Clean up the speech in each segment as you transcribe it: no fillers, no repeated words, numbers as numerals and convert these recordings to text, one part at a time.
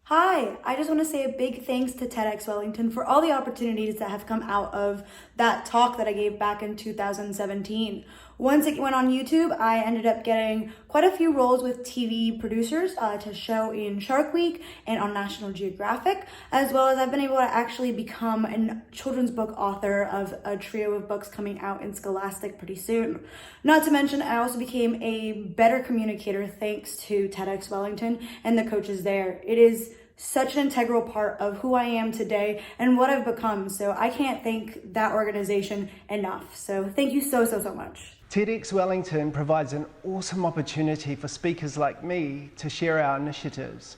Hi, I just want to say a big thanks to TEDxWellington for all the opportunities that have come out of that talk that I gave back in 2017. Once it went on YouTube, I ended up getting quite a few roles with TV producers to show in Shark Week and on National Geographic, as well as I've been able to actually become a children's book author of a trio of books coming out in Scholastic pretty soon. Not to mention, I also became a better communicator thanks to TEDxWellington and the coaches there. It is such an integral part of who I am today and what I've become. So I can't thank that organization enough. So thank you so much. TEDxWellington provides an awesome opportunity for speakers like me to share our initiatives,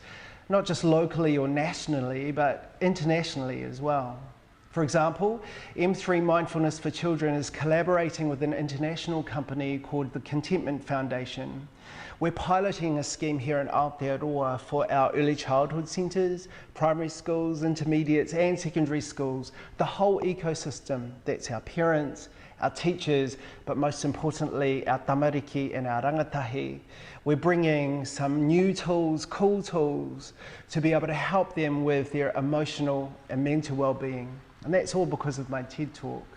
not just locally or nationally, but internationally as well. For example, M3 Mindfulness for Children is collaborating with an international company called the Contentment Foundation. We're piloting a scheme here in Aotearoa for our early childhood centres, primary schools, intermediates and secondary schools, the whole ecosystem. That's our parents, our teachers, but most importantly, our tamariki and our rangatahi. We're bringing some new tools, cool tools, to be able to help them with their emotional and mental well-being. And that's all because of my TED Talk.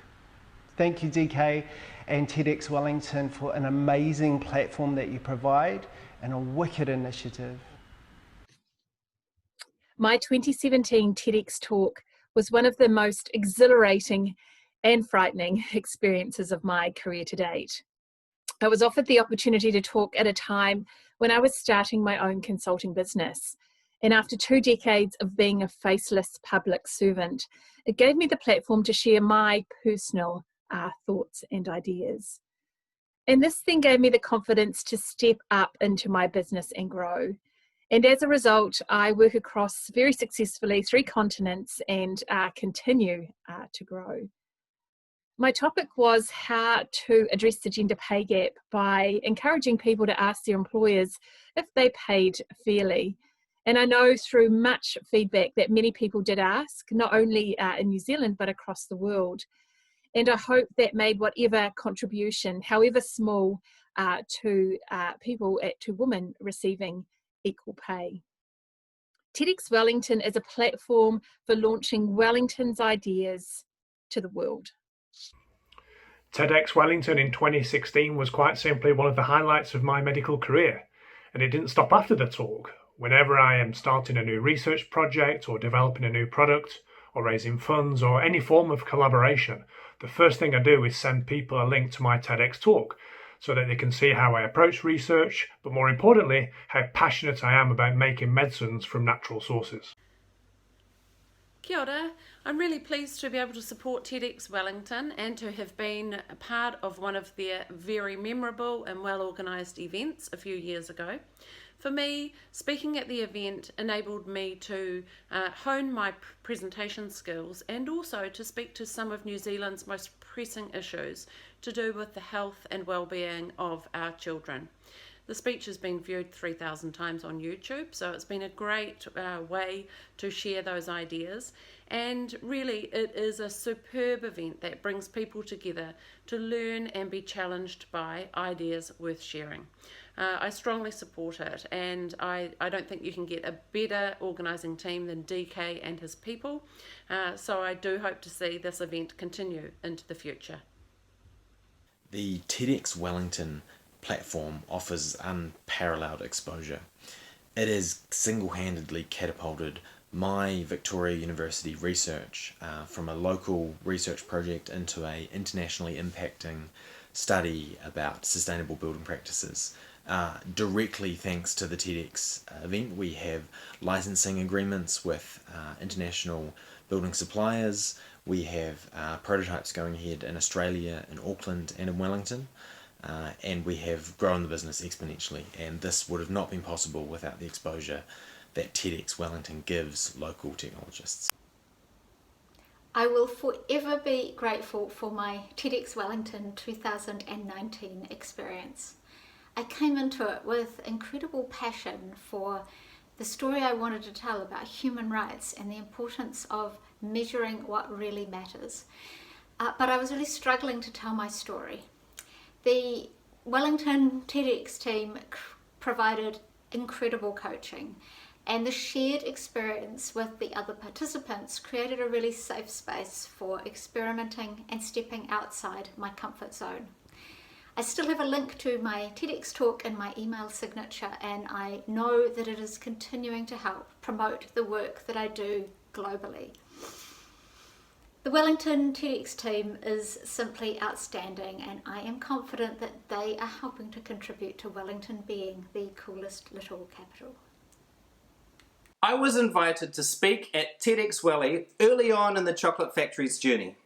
Thank you, DK and TEDxWellington, for an amazing platform that you provide and a wicked initiative. My 2017 TEDx talk was one of the most exhilarating and frightening experiences of my career to date. I was offered the opportunity to talk at a time when I was starting my own consulting business. And after 2 decades of being a faceless public servant, it gave me the platform to share my personal thoughts and ideas. And this then gave me the confidence to step up into my business and grow. And as a result, I work across very successfully 3 continents and continue to grow. My topic was how to address the gender pay gap by encouraging people to ask their employers if they paid fairly. And I know through much feedback that many people did ask, not only in New Zealand, but across the world. And I hope that made whatever contribution, however small, to people, to women receiving equal pay. TEDxWellington is a platform for launching Wellington's ideas to the world. TEDxWellington in 2016 was quite simply one of the highlights of my medical career, and it didn't stop after the talk. Whenever I am starting a new research project or developing a new product or raising funds or any form of collaboration, the first thing I do is send people a link to my TEDx talk so that they can see how I approach research, but more importantly, how passionate I am about making medicines from natural sources. Kia ora. I'm really pleased to be able to support TEDxWellington and to have been a part of one of their very memorable and well-organised events a few years ago. For me, speaking at the event enabled me to hone my presentation skills and also to speak to some of New Zealand's most pressing issues to do with the health and well-being of our children. The speech has been viewed 3,000 times on YouTube, so it's been a great way to share those ideas. And really, it is a superb event that brings people together to learn and be challenged by ideas worth sharing. I strongly support it, and I don't think you can get a better organising team than DK and his people. So I do hope to see this event continue into the future. The TEDxWellington platform offers unparalleled exposure. It has single-handedly catapulted my Victoria University research from a local research project into an internationally impacting study about sustainable building practices. Directly thanks to the TEDx event, we have licensing agreements with international building suppliers. We have prototypes going ahead in Australia, in Auckland and in Wellington. And we have grown the business exponentially, and this would have not been possible without the exposure that TEDxWellington gives local technologists. I will forever be grateful for my TEDxWellington 2019 experience. I came into it with incredible passion for the story I wanted to tell about human rights and the importance of measuring what really matters. But I was really struggling to tell my story. The Wellington TEDx team provided incredible coaching. and the shared experience with the other participants created a really safe space for experimenting and stepping outside my comfort zone. I still have a link to my TEDx talk in my email signature, and I know that it is continuing to help promote the work that I do globally. The Wellington TEDx team is simply outstanding, and I am confident that they are helping to contribute to Wellington being the coolest little capital. I was invited to speak at TEDxWelly early on in the Chocolate Factory's journey.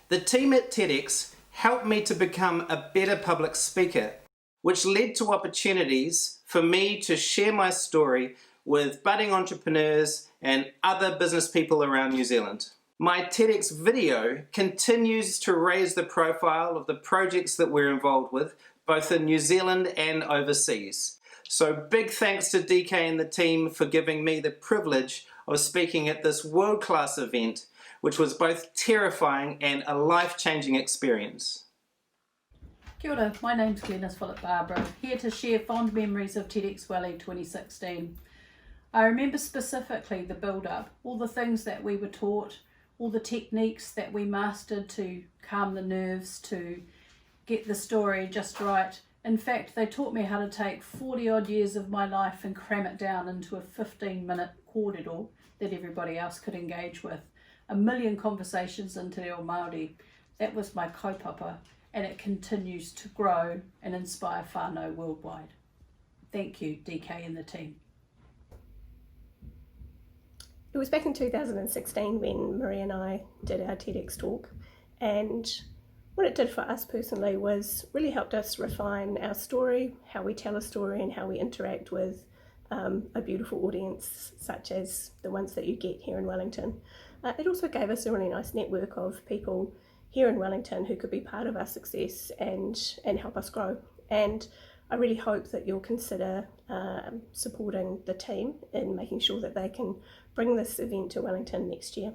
The team at TEDx helped me to become a better public speaker, which led to opportunities for me to share my story with budding entrepreneurs and other business people around New Zealand. My TEDx video continues to raise the profile of the projects that we're involved with, both in New Zealand and overseas. So big thanks to DK and the team for giving me the privilege of speaking at this world-class event, which was both terrifying and a life-changing experience. Kia ora, my name's Glenys Phillip Barbara, here to share fond memories of TEDxWelly 2016. I remember specifically the build-up, all the things that we were taught, all the techniques that we mastered to calm the nerves, to get the story just right. In fact, they taught me how to take 40 odd years of my life and cram it down into a 15-minute kōrero that everybody else could engage with. 1 million conversations in Te Reo Māori. That was my kaupapa, and it continues to grow and inspire whānau worldwide. Thank you, DK and the team. It was back in 2016 when Marie and I did our TEDx talk, and what it did for us personally was really helped us refine our story, how we tell a story and how we interact with a beautiful audience such as the ones that you get here in Wellington. It also gave us a really nice network of people here in Wellington who could be part of our success and help us grow. And I really hope that you'll consider supporting the team in making sure that they can bring this event to Wellington next year.